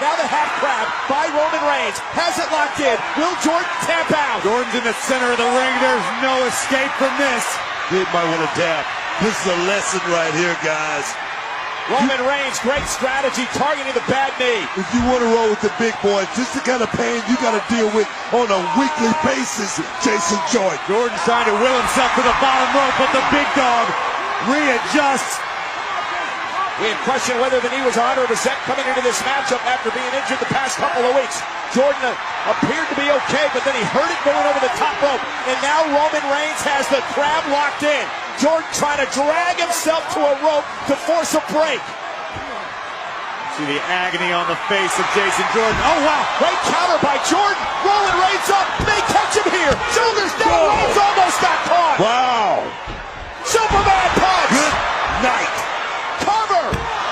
Now the half crab by Roman Reigns. Has it locked in. Will Jordan tap out? Jordan's in the center of the ring. There's no escape from this. He might want to tap. This is a lesson right here, guys. Roman Reigns, great strategy, targeting the bad knee. If you want to roll with the big boys, just the kind of pain you got to deal with on a weekly basis, Jason Jordan. Jordan's trying to will himself to the bottom rope, but the big dog readjusts. We had questioned whether the knee was 100% coming into this matchup after being injured the past couple of weeks. Jordan appeared to be okay, but then he hurt it going over the top rope. And now Roman Reigns has the crab locked in. Jordan trying to drag himself to a rope to force a break. See the agony on the face of Jason Jordan. Oh, wow. Great counter by Jordan. Roman Reigns up. They catch him here. Shoulders down. Reigns almost got caught. Wow. Superman